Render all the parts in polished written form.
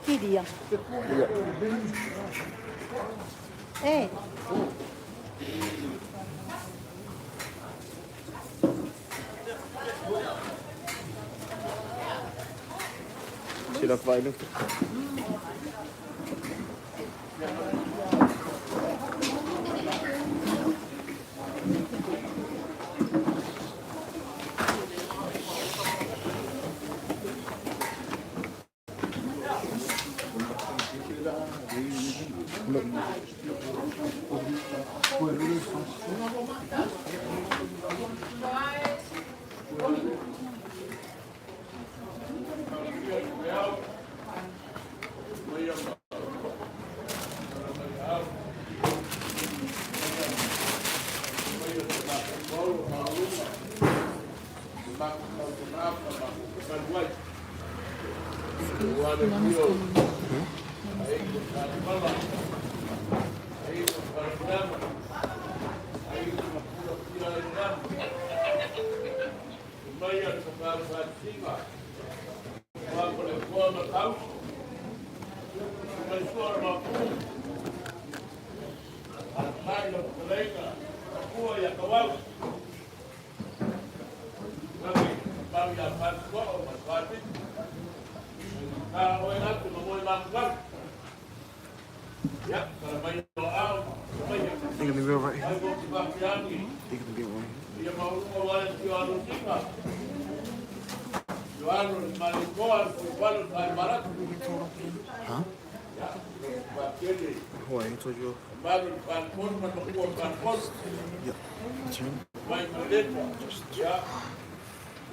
Chi dia? Sila kwijt.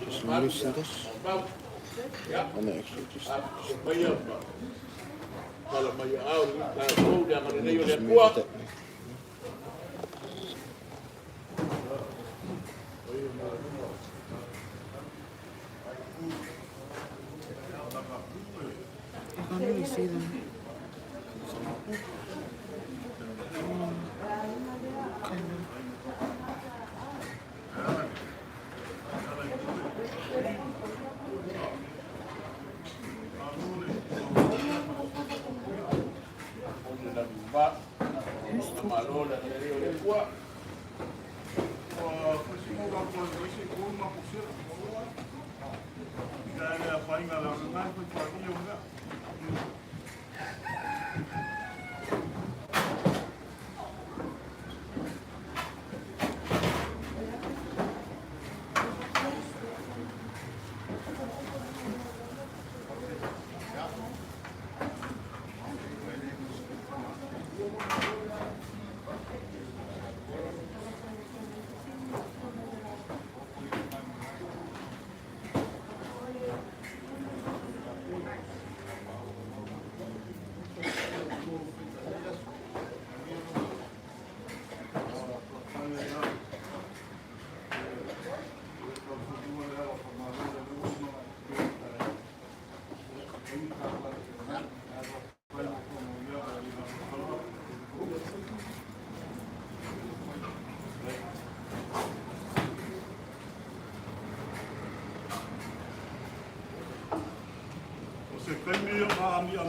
Just loosen this. And then actually just move that. I can't really see them.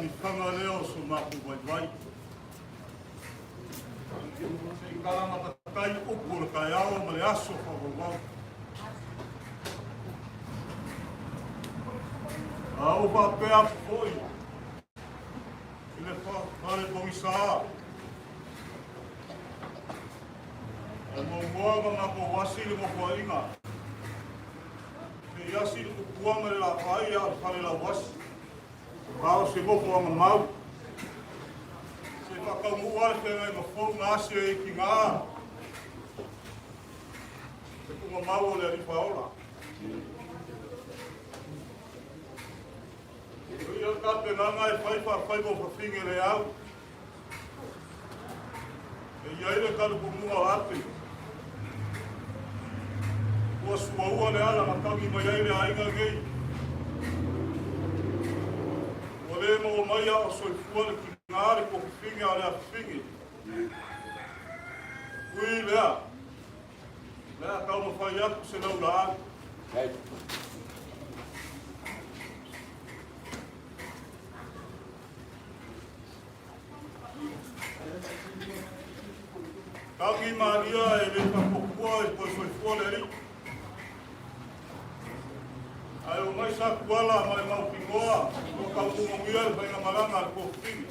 Mi whanga leo so maku vai. Se kalama takai upura kai ao ma le aso whakawau. Au whapea foi. I le whare kongisaa. E mo moanga ngako wasi le mo whainga. Te iasi le kukuanga le la whai a whare la wasi. Pao se moko anga mau. Se whakamu ale te ngai ma whou ngāse e ki ngā. Se kunga mau o le aripa ora. Ia kape nganga e whai mo whawhinge le au. E iaile karu kumua ate. Kua suaua le ala matangi mai aile ainga ngei. Le mo mai a soi fuane ki ngāre ko whingi a lea whingi. Ui lea. Lea kau ma whai atu se lau la ani. Kaki Maria e le kapokua e koe soifua le ri. Ai o mai sa kuala mai mau pingoa. O kaupunga muia e paina malanga al kofini.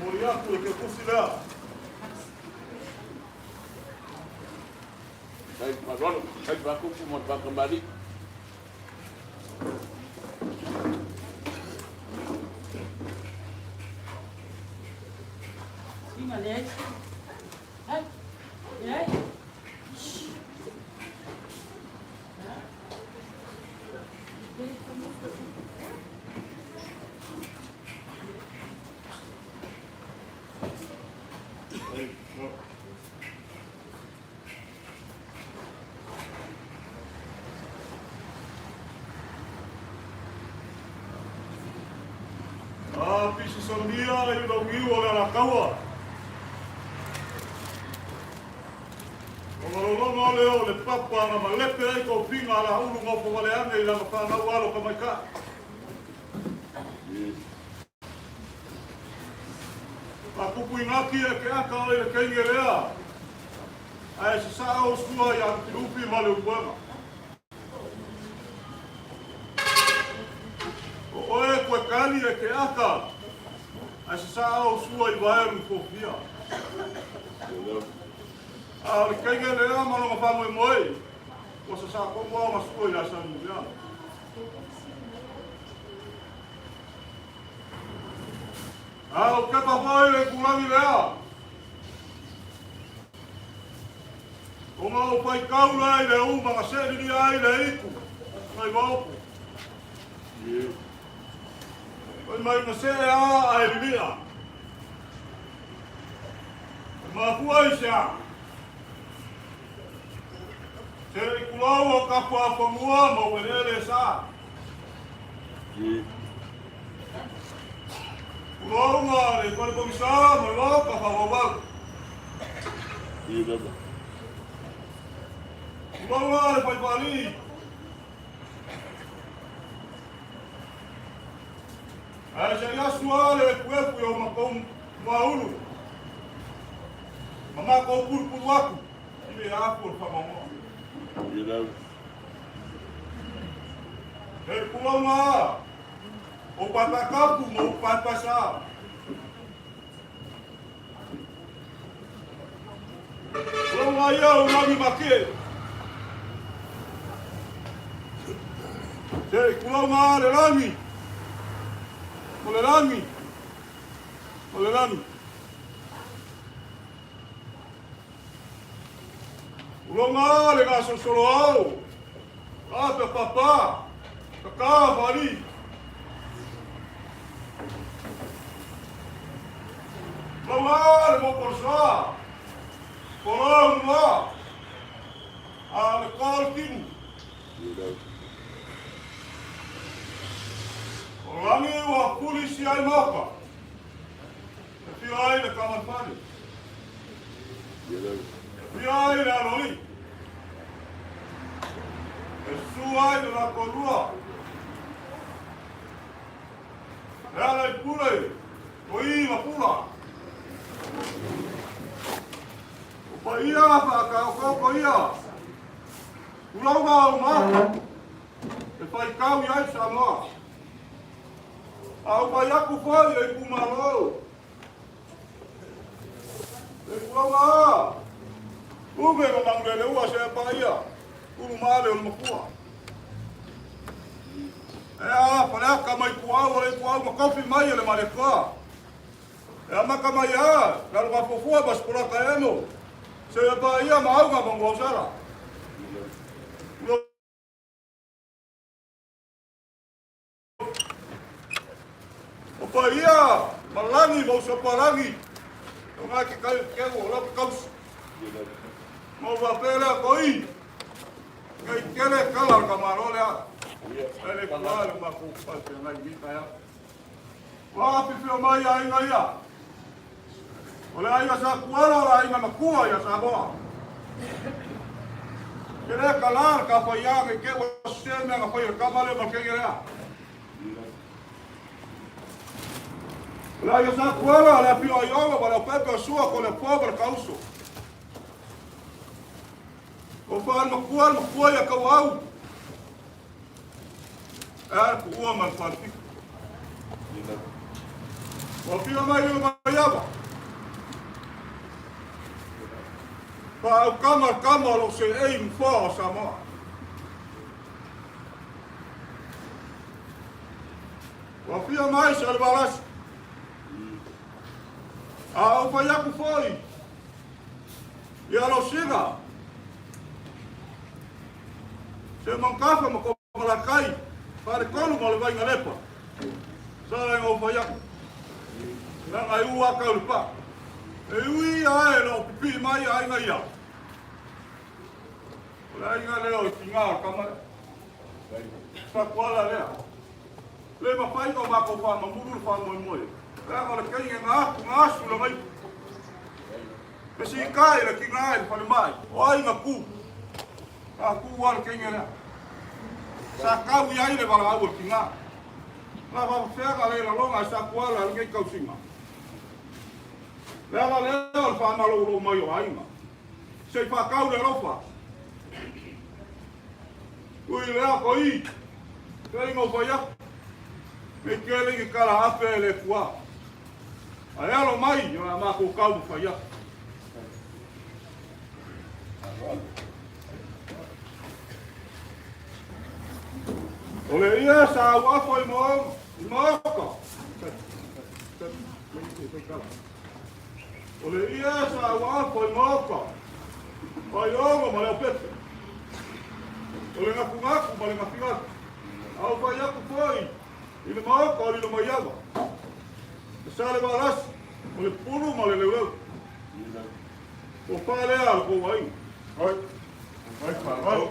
Moriaku e ke kusi lea. Baik, Mas Ron, baik aku mau kembali. Pisi sandia e ilo ngiu o le alakaua. O marolonga o leo le papa na malepe ai kou pinga ala hulu ngopo wale ane i langa whanau alo kamaika. A kupu ingaki e ke aka o le keinge lea. Ai se saa o skua i ati upi ma le upuema. O oe koe kani e ke aka. Ai se saa o sua i waeru kofia. A le keinge lea malonga whamoe moe. O se saa komo au masua i la sanu lea. A o kepa whae le kurangi lea. O ngā o pai kaura ai le umanga seriri ai le iku. Ngai waupu. Oi mai na se a ai ria. Ma fuai sia. Se kulau o ka pa pa mua mo wele sa. Kulau ma le pa pa sa mo lo ka pa wa. Kulau ma le pa pa ni. Ai se ia suale e kuepu e o makou maulu. Mama kou puru aku. Ile aku o whamongoa. E kulonga. O patakapu mo patasa. Kulonga ia o nami make. Se kulonga le rami. Molerami. Ulonga le ga solo au. Ata papa. Kaka vali. Ulonga le mo porsa. Ulonga. A le kalkin. Orangi wa polisi ai maka. E pia ai le kamanfani. E pia ai le aloli. Suai le la korua. Ala I pule. Koi ma pula. Pa ia pa ka ko ia. Ulanga ma. E pai kau ia sa ma. Au pa ia ku foi e ku malo. E ulanga. Uge ma mangele ua se pa ia. Ulu male o makua. E para ka mai kuau ma kofi mai le male ka. E ma ka mai ka lo fofua bas pura ka eno. Se pa ia ma au ma bongo sala. O pa ia malangi mo so parangi. O nga ke o la kaus. Mo va pela koi. Kai kele kala ka marole a. Ele kala ma ku pa te na gita ya. Wa pipio mai ai ngai ya. Ole ai sa kuala ai na makua ya sa boa. Kele kala ka pa ya ke o seme nga pa ya ka male ma ke ya. Ole ai sa kuala la pio yo ba la pepe sua con le pobre causo. O fa makua ya ka wau. Ku ua man fanti. O pio mai o mai aba. Pa o kama lo se ei mfo sa mo. O pio mai sa balas. O pa ya ku foi. Ya lo siga. Se mancafa mo ko la kai. Pare kolu mo le vai ngalepa. Sala ngo faya. Na ai ua ka upa. E ui ai no pipi mai ai ngai ya. La inga leo tinga kama. Sa kwala lea. Le ma fai ko ma ko fa ma mulu fa mo mo. La ko le kai nga su la mai. Pe si kai le kinga ai fa le mai. O ai nga ku. A ku wa le kinga. Sa kau ia ile bala au kinga. La va fega le la longa sa kuala ngai kau singa. La le al fa na lo mai o ainga. Se fa kau le rofa. Ui le a koi. Kai ngo fa ya. Me kele ki kala ape le kua. Ai alo mai yo ma ko kau fa ya. Ole ia sa wa foi mo ko. Ole ia sa wa foi mo ko. Oi o mo le pete. Ole na kunga ku male na fiwa. Au fa ya ku foi. Ile mo ko ile mo ya ba. Sale balas. Ole pulu mo le le. O fa le al ko wai. Oi. Oi fa. Oi. Oi.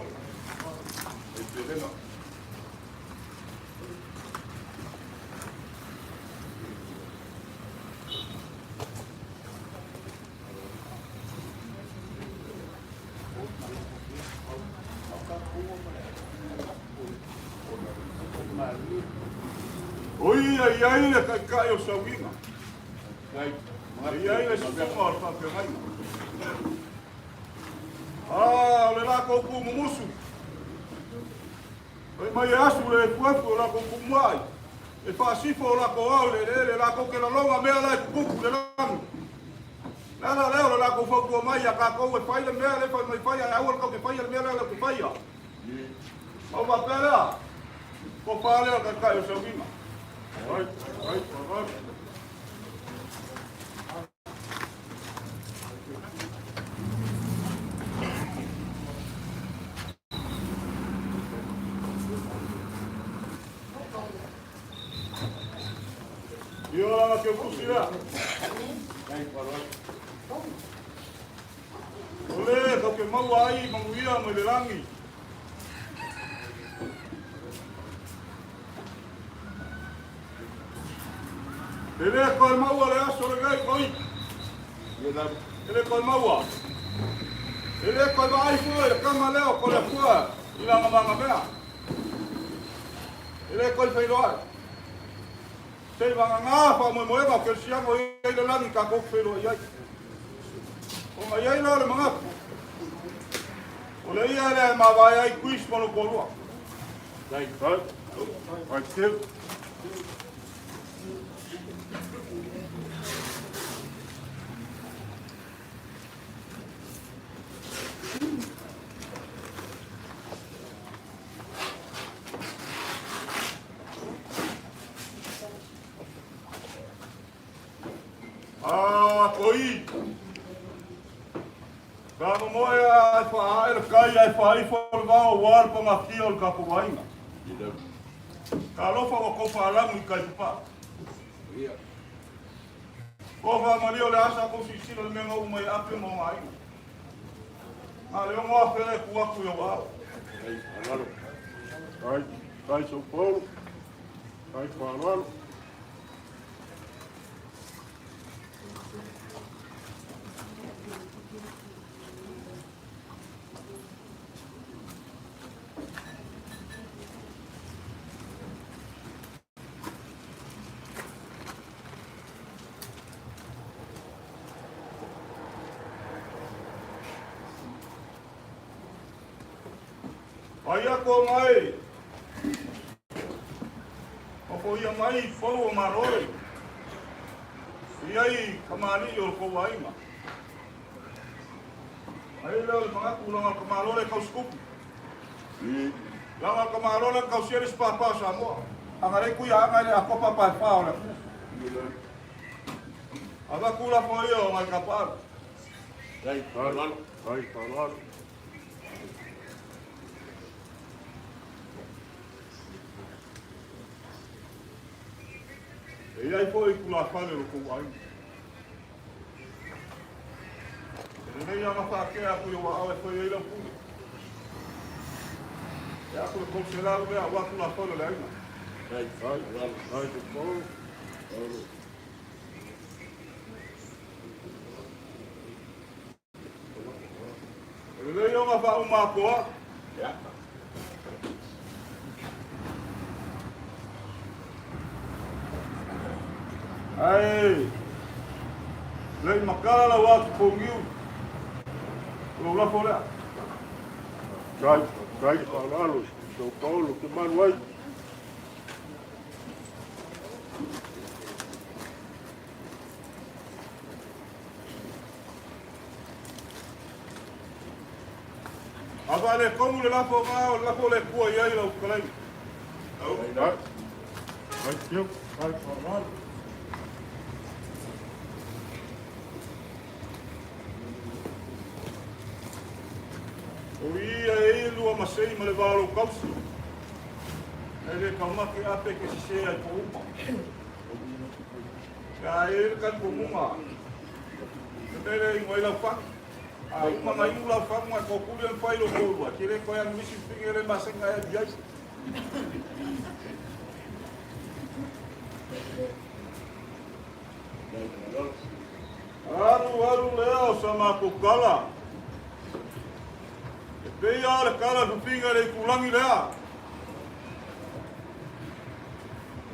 Oi, ai le kai o sawinga. Ai le sumar fa pe ai. Le la ko ku musu. Oi mai asu le fufu la ko ku mai. E fa sifo la ko le la ko ke la longa me la ku le lang. La la ko fo ku mai ya ka ko e fai le me le fa mai fai ai awal ko ke fai le me la ko fai ya. O va pera. Ko fa le ka kai o sawinga. Right. E olha que eu vou tirar. Olha, que mau aí, mau ia, mau lelangi. Ele é com a mau ale aso le gai koi. Ele é com a mau. Ele é com a ai foi, kama leo con la fua. Ila ngā mea. Ile koi whairoa. Sei wanga ngā wha moe moe ngā kersiango i le langi ka kok whairoa iai. O ngā iai la le mga. O le ia le mawai ai kuis mono korua. Dai, dai. Vai ser. Koi. Kano moe ai wha aere kai ai wha i wha wao warpa ngā kia o ka puwainga. Ka lofa o ko wha alangu i kai pupa. Ko wha mani o le asa ko si sino le menga umai api mo ngā inga. Ngā leo ngoa where kuaku i o wao. Dai, alalo. Dai, dai so Paulo. Dai, alalo. Aia ko mai. O ko ia mai fo o maroi. Iai kamali o ko wainga. Ai le mga kulang ka malole ka skup. Langa ka malole ka series papa sa mo. Ang are ku ya ngai a papa pa pa ora. Aba kula fo yo ngai kapar. Dai, alalo. Dai, alalo. E ai foi kula whare o kou ai. E nei anga whakea kui o awe foi eira puni. E ako e konserau mea wa kula whare le aina. Dai, alalo. Dai, so Paulo. Paulo. E nei anga wha umakoa. Ja. Ai, lei makala la watu pongiu. Lo la fora. Dai, dai, alalo. So Paulo, que man vai. Aba le komu le la fo ma, la fo le kua ia ila ukalai. Dai, dai. Dai, tio. Dai, alalo. O ia e lua masei ma le varo kausi. E le kaumaki ape ke si se ai po uma. Ka e kan po munga. Tere i ngoi lau whaki. A uma mai ula whaki mai ko kuri an whairo kourua. Kire koe an misi pingere masenga e biai. Aru leo sa makukala. Pei ale kala kupinga le kulangi lea.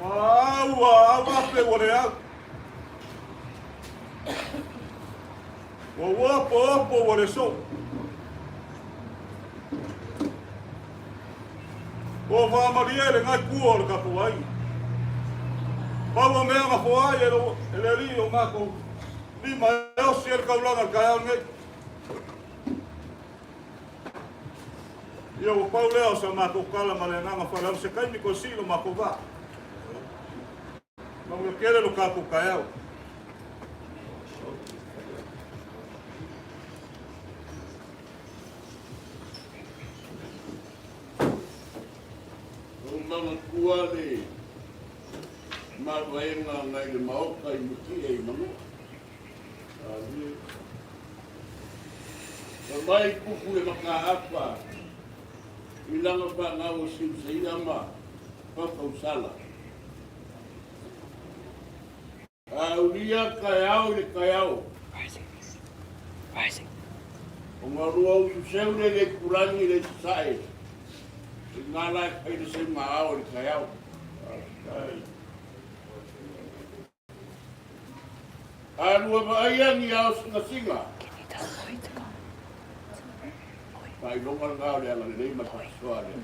Awa pe wore au. Wapo wore so. Ko va maria le ngai kuo le kapuai. Pawa mea ma foai ele li o ngako. Ni ma o sier kaulanga kai ngai. Ia o pau leo sa mako kala ma le nanga whalau se kai ni ko silo mako va. Ma me kere lo kapu kaiau. O mama kua le mawaenga ngai le maoka I muki e mango. Mai kuku le makaapa. I langa pa ngau sim sei ama papau sala. Uria kaiau le kaiau. Rising. O marua u seu le kurangi le sae. Ngā lai kai se ngā ao ni kai au. Anua maaiangi au singa. Kai longa ngā rea ngā rei matasoa rea.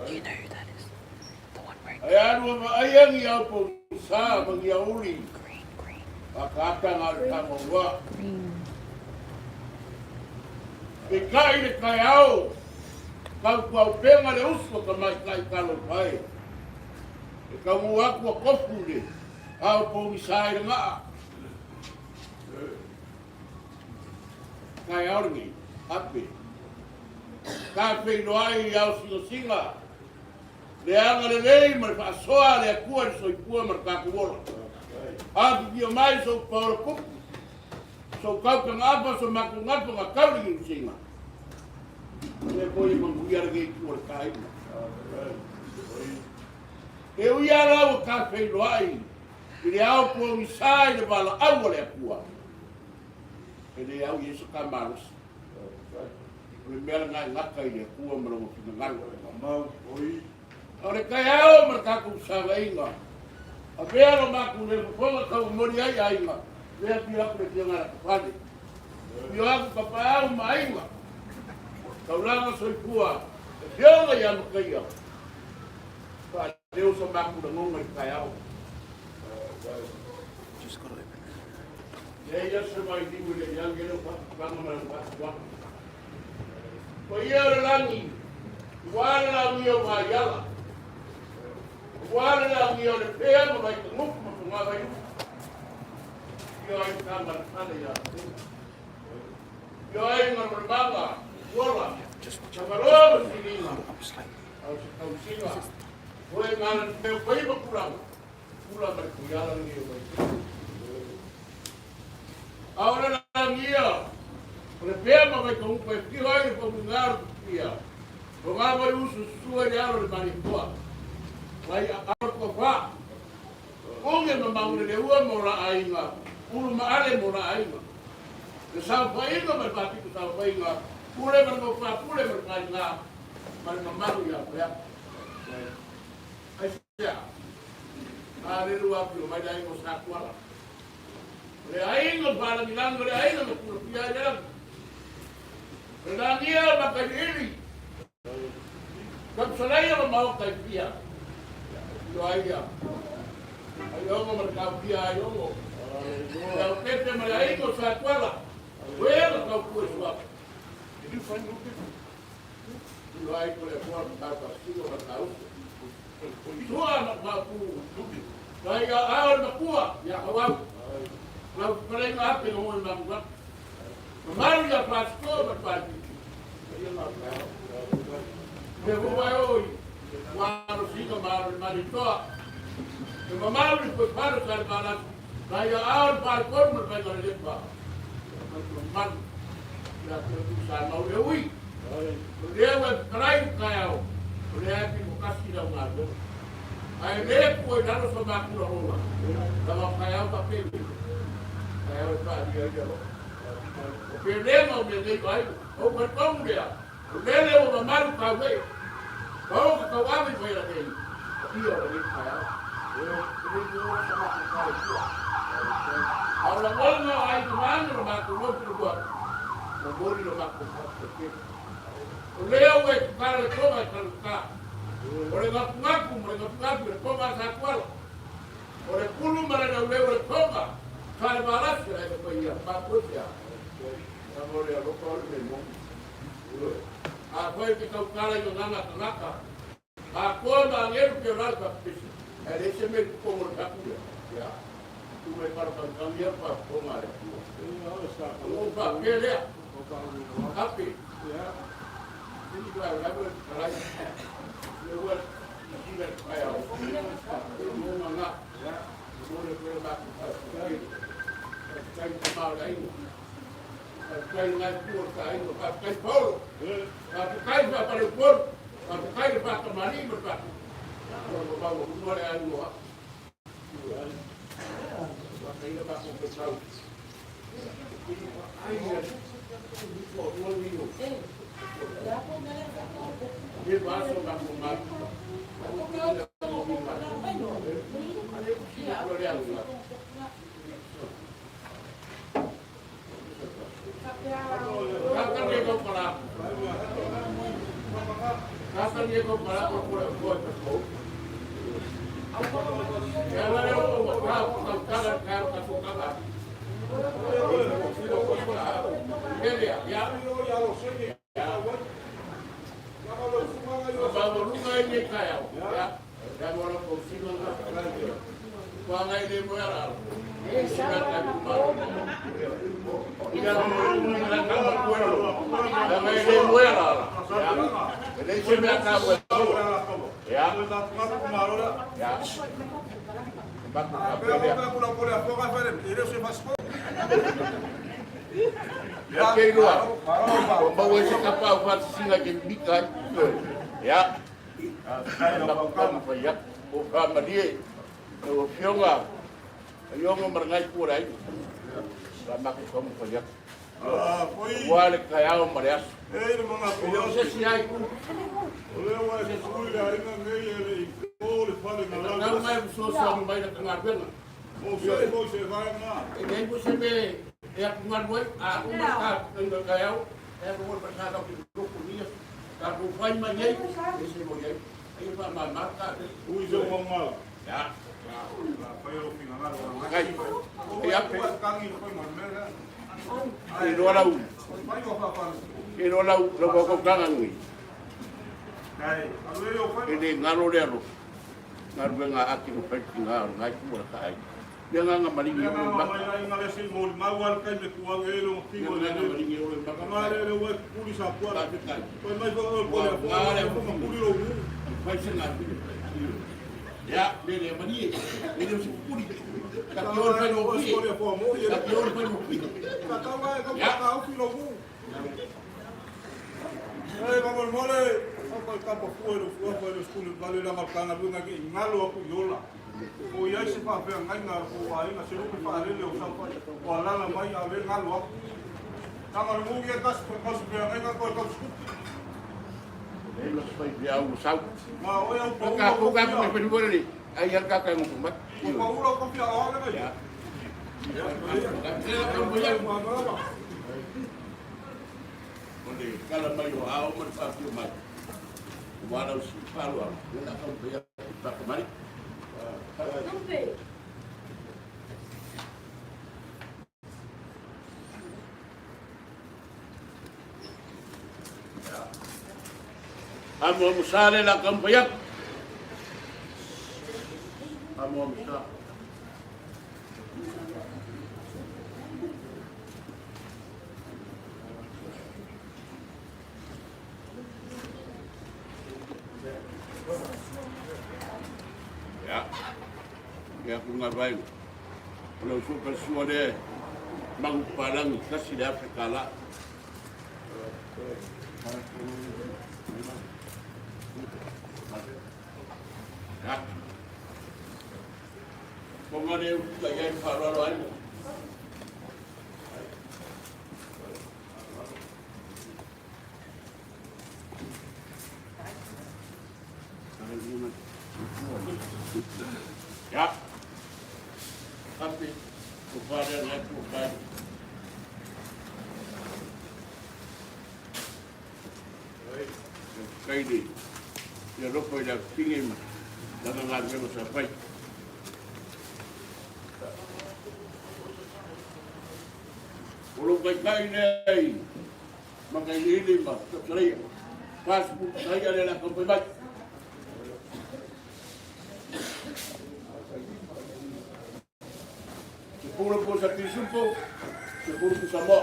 You know who that is? The one wearing Ai anua maaiangi au po sā mangi auri. green. Akata ngā reka ngā. Green. E kai le kai au. Kau kau penga le usko ka mai kai kalo pai. E kau mu aku a kofu le. Au po mi sai le ngā. Kai aurni, ape. Ka whaino ai au singa. Le anga le lei ma le whaasoa le akua le soipua ma le kakuora. Aki kia mai so paura kupu. So kau ka ngapa so maku ngapa ngā kauri ki singa. Le koi manguiara kei kua le kai. E uiara au ka whaino ai. I le au po mi sai le wala au le akua. E le au Yesu ka marus. Le mea ngai ngaka i le kua marongo ki ngalo. Mau, oi. O le kai au ma kaku sanga inga. A pea no maku le ponga kau mori ai ainga. Lea pi aku le kia ngara kapane. Pio aku papa au ma ainga. Kau langa soipua. E pionga i anu kai au. Pa leo sa maku le ngonga i kai au. Just got to open it. Le ia se mai dimu le yang gelo pa vanga mara pa. Ko ia le langi. Wala langi o mai yala. Wala langi o le pea mo mai ka ngupu mo ngā vai. Yo ai kamar kale ya. Yo ai ngā manga. Wola. Chamaroma sinina. Au se kau singa. Koe ngana te koe ma kurang. Kura mai kuyala ni o mai. Ahora la mía, repema me con un cuestión y con un arpía. Con agua y uso sube de árbol de mariposa. Vaya a cofa. Ponga mamá un de una mora ainga. Un mare mora ainga. De Sao Painga me pati que Sao Painga. Pule me no fa, pule me painga. Para mamá ya. Ahí ya. A ver lo que lo vaya a ir a cuala. Le ainga para milano le ainga no puro pia ya. La mía ma cairi. Con solaya ma mau kai pia. Yo aia. Ayo mo marca pia ayo mo. Ya pepe ma ainga sa kwala. Bueno ka ku swa. Did you find it? Yo ai ko le por ta ta sigo ma ta u. Sua ma ku. Kaya ahora ma kuwa ya kawa. Mas para ir lá pelo mundo na rua, o Mário já passou, mas faz levou aí hoje, o Mário fica Mário Maritó, o Mário foi para o Carvalho, daí a hora para o corpo vai dar ele para, o Mário já foi do Salão eu fui, o Leo é trai o Caio, o Leo é que o Castilhão o Mário, aí ele foi lá no seu máquina rola, dava o Caio para pegar. O problema me dei vai, o cartão dele, o dele é o mamar o cavei, o que cavava e foi lá dele, aqui ó, ele caiu, ele não chama de caiu, agora não aí do mano no mato não pro gol, o gol no mato porque o leo é para toma cantar, o ele toma essa cola, o pulo para o leo toma Kare balas ya itu punya, bagus ya. Kamu lihat lokal memang. Aku yang kita kala yang anak-anak. Aku nangir keras kapis. Ada semua komor aku ya. Tu mereka kan dia apa komar. Oh, pak dia. Tapi ya. Ini juga ada lain. Lewat tidak kayak. Ini mana ya. Boleh berbak. Cây màu đấy, cây ngay cua cái cây phô, cây và cây phô, cây và cây mani một vài, rồi bao gồm mua lại ăn nữa, cây là bao gồm cái sâu, Amo musale la kambayak. Amo musa. Ya. Ya kungabai. Kalau super suade mangpalang kasi dah perkala. Ya. Pengade gaya parawan. Ya. Tapi kepada yang bukan kaini ya ropo ila pingin dengan larga sampai ulung kaini makai ini mas saya pas saya adalah kebebat sepuluh pun satu sumpu 10 sama.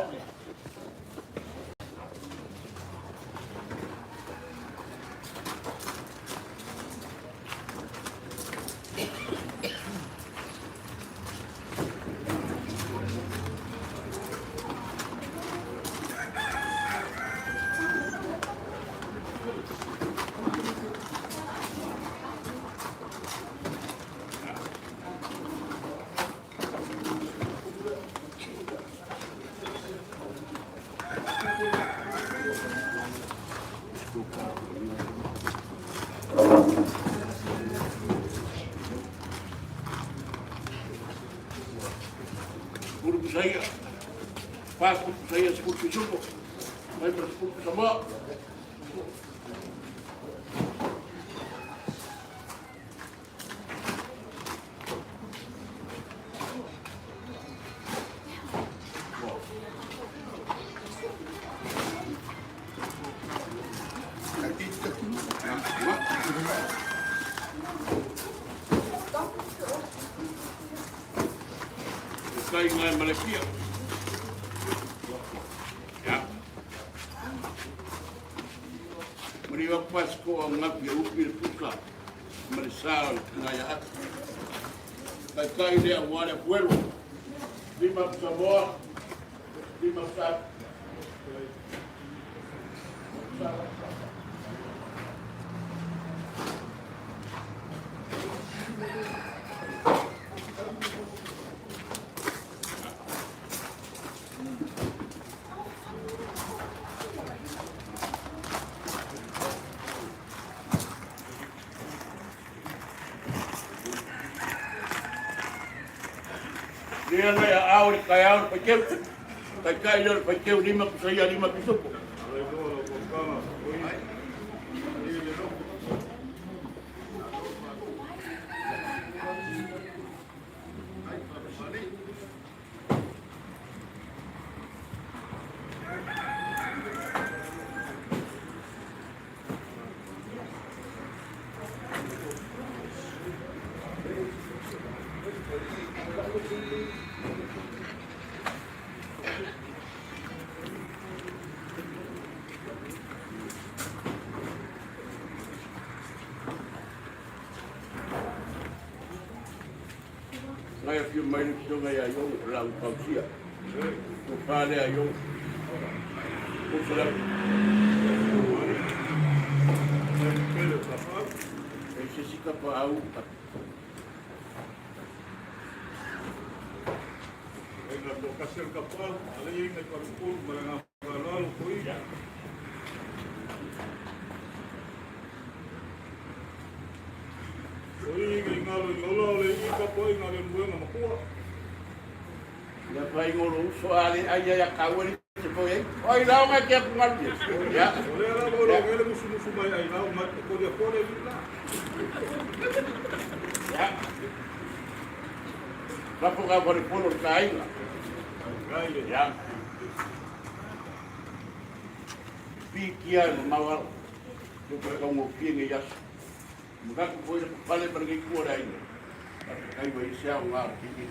Sepuluh saya. Pas saya 10 subuh. Saya bersepuluh sama. Sekali dengan Malaysia. Ya. Meriwa pas ko ang ngapi upil pusat. Merisal pengayaan. Kaya dia awalnya pueblo. 5 Samoa. 5 saat. Dia na awal kaya pagkeu. Kaya pagkeu 5 saya 5 subuh. Saya film main itu saya yang lang pausia. Kepala yang usulan. Sisi kapau. Enggak kasih kapal, ada yang nak perpun mereka lalu koi. Koi ngalo ngalo lagi kapal ngalo buang nama kuah. Ya paling ngurus soal aja yang kawin sepoy. Oh ilau nggak kiat ngerti. Ya. Oleh lah boleh kalau musuh-musuh bayar ilau mat kode kode juga. Ya. Berapa kau berpuluh kain lah. Ya. Pikiran mawar. Juga kamu pilih ya. Muka boleh paling pergi kuat ini. Kayu Indonesia ngar ini.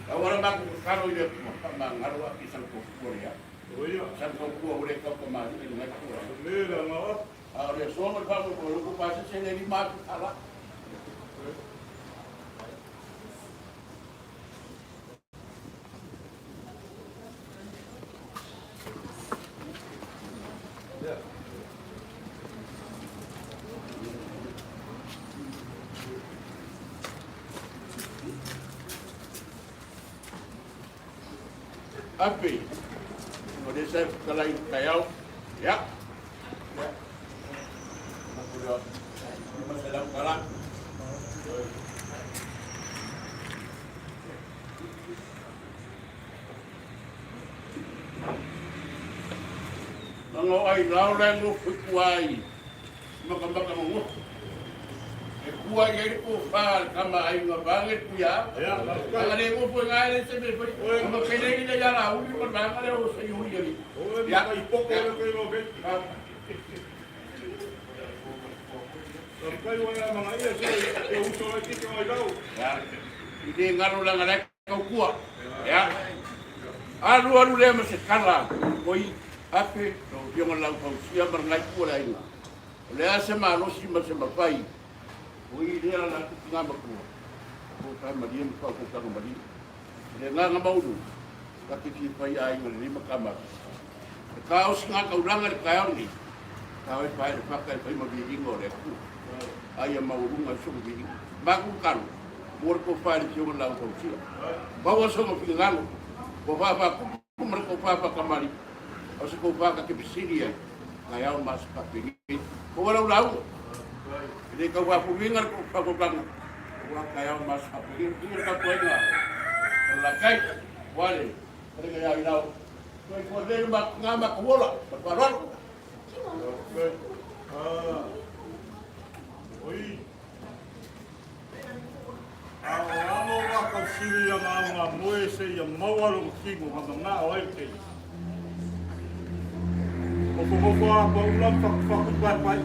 Orang aku kalau dia mang harus kisah kuat ya. Oh iya. Sampai kuat boleh kau kemana ini nak kuat. Lera ngawat. Ada semua kamu kalau pasti saya dari mak salah. Api, kemudian saya kelain kayau, ya, kemudian masalah kalah. Kalau ay laulang kuai, maka menguh. Kuai jadi kufal, kama ay ngabangit kuya. Kalau dia kufu ngai sebe, kalau kena kita jalan, uli berbangga dia harus sayuri jadi. Ya, ipok kalau kau mau sampai orang mana ia saya usul lagi kau tahu. Ya, ini ngaruh lang ada kau kuat. Ya, alu dia masih kalah. Koi apa? Yang lang kau siapa ngai kuat lagi. Oleh asal manusia masih berpai. Koi dia lah tengah berkuat. Bukan madiam kau bukan madiam. Dia nggak mau tu. Tapi kita yang lima kamar. Kau sengaja kau langar kau ni. Kau pakai mabiding oleh aku. Ayam mau rumah suku biding. Bakukan. Morko file cuma lang kau sila. Bawa semua pingan. Bawa apa? Mereka apa kembali. Asal kau pakai kebisidia. Kau masuk kaping. Kau lalu. Jadi kau apa pingan kau pakai. Kau kau masuk kaping. Ini kau punya. kai wale mereka ya ilau kau dia ngamak bola berbaron oi amo wa ka siri ya ma moe se ya mawalo kingo ha na oi ke ko apa ulam pak pai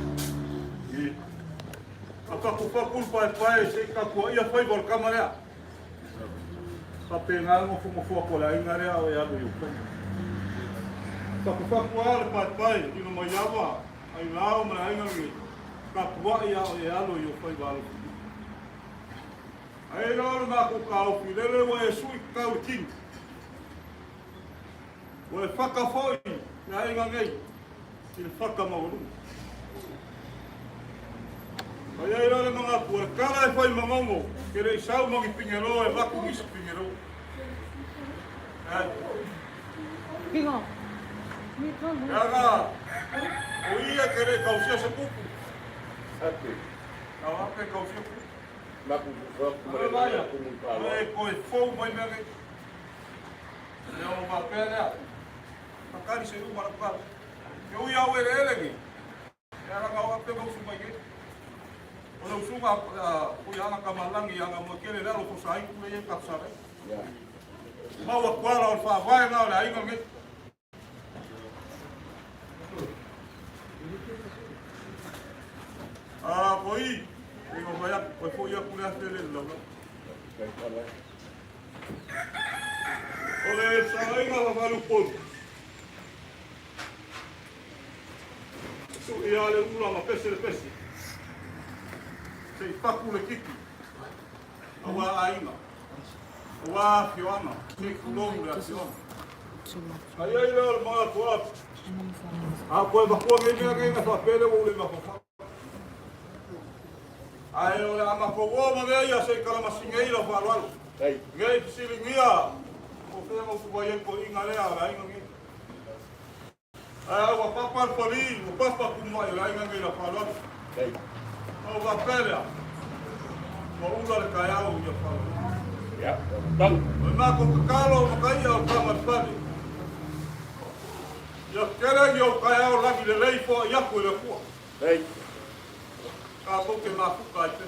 apa ku pai se ka ko ia foi bol kamera papengal mo ko la ingare o ya do yu paku al pai ino mo yawa ai lao ma ai ngi ka tua ia o ya do yu foi bal ai lo ma ku ka o filele o e sui ka o king o e faka foi na ai ngi il faka ma uru ai lo ma ku kala e foi mamongo kere sau mo ki pingero e vaku ki pingero Pingo. Yaga, oia kere kausia se kuku. Ate. Awa ke kausia kuku. Maku Ai vaya. Ai koe fou mai mege. Leo ma pele. Pakari se uma pa. Ke uia o elegi. Yaga ngawa pe mo suma ke. Ono suma uia na kamalangi anga mo kele lalo ko sai ku ye kapsare. Ya. Mau kwala o fa vai na la inga nge. Koi, ingo vai ko fo ia ku la tele lo. Ole sa inga va valu pon. Su ia le ula ma pese. Sei paku le kiki. Awa ainga. Wa fiona, que longo da fiona. Aí lo ma tua. Ko ba ko me me na fa pele o le ma fa. Aí o ama ko o ma me ia sei kala masingeira fa lo. Ei, Ngai silingia. O que mo ko ia ko inga le ala inga ngi. Aí o papa poli, o papa ku mo ia inga ngi la fa lo. ei. O ba pele. O ula le kaya o ia fa lo. Ya, bang. Ma ko kakalo makai o kama pali. Ya kere yo kaya o lagi le leifo ya ko le ko. Ei, Ka ko ke ma ku kai te.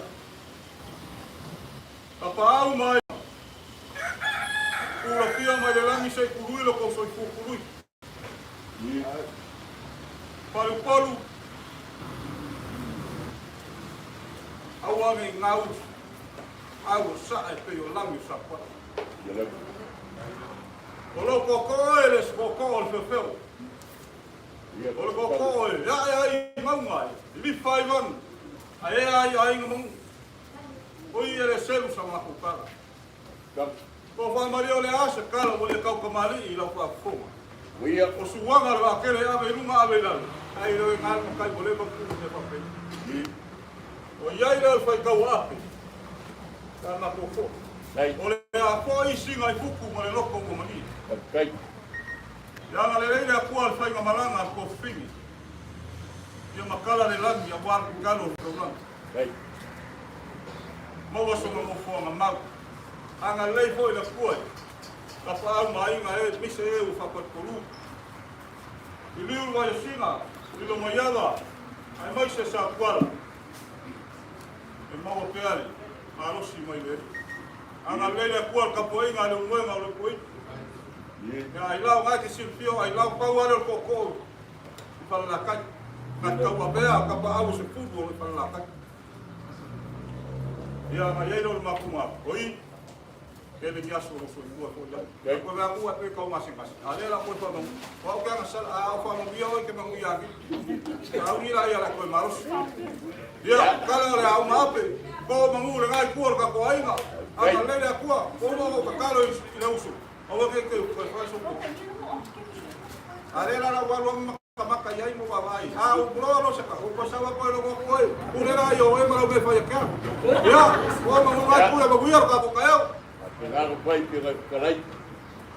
Papa au mai. Ura pia mai le langi se kurui lo ko so ku kurui. Palu. Au ame ngau. Au sa e pe yo langi sa pa. ya le. Olo koko ele se koko o fefeo. Ya, Olo koko ele. Ya maunga. Li fai man. Ai ngam. Oi ele selu sa ma kukala. bang. Ko fa mario le asa kala o le kau kamali I la fa fo. Wia, O suanga le akele ave lunga ave la. Ai lo ngal mo kai bole ba ku se fa pe. O ia ile fa kau ape. Ta na ko fo. ei, O le a fo I singa I fuku mo le loko mo mani. kai. Ya na le le ku al fa malanga ko fingi. Ya makala le langi ya war kalo program. Ei, Mau waso mo fo ma mau. Anga lei foi la kuai. Ka pa mai nga e mise e u fa pat kolu. I liu wa singa, I lo maiada. Ai mai se sa kwala. E mau peale. Ma lo si mai le. Anga lei la kual ka po inga le ngwenga le koi. Ya ai lau nga ki silfio ai lau pa wa le koko. I fa la kai. Ka ka wa bea ka pa au se fudu I fa la kai. Ya ma ye lo ma kuma. Oi. Ele me achou no sonho, eu vou ver a rua para o máximo. Ali ela foi falando, qual que é a sala? Ah, falando via hoje que não ia aqui. A unira ela foi maros. Ya, kalau le au mape, ko mangule ngai kuor ka ko ainga. Anga lele akua, ko mo ka kalo I usu. O ke ko faz o. Ali ela wa maka yai mo vai. Ah, o brolo se ka, o pasava ko lo ko. Unira yo e mara be fa ya. Ya, ko mo ngai kuor ka buia ka ko kayo. Pegado pai pega carai.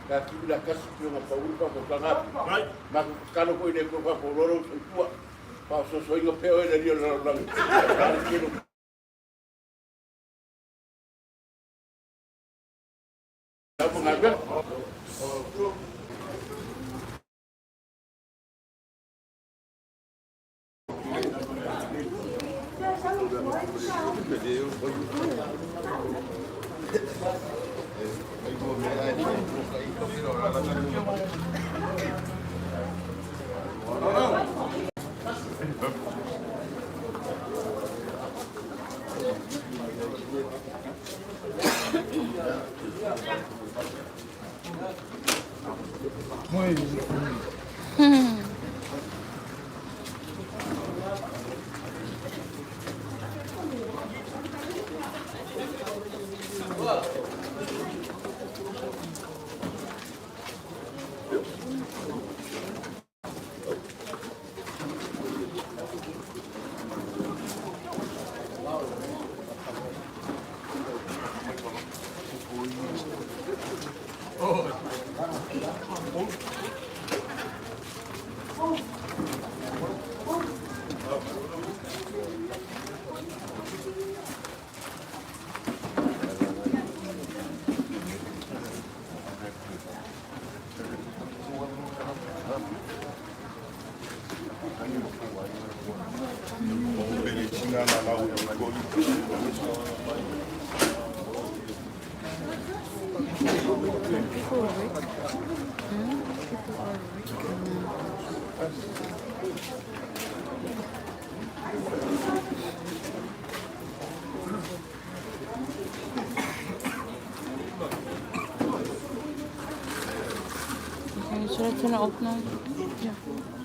Ka kila kasi pio na paulu pa ko tanga. Right. Ma kalo ko ine ko pa ko loro so tua. Pa so so ingo peo ene rio na na. Apa ngajar? Can you try to open it? Yeah.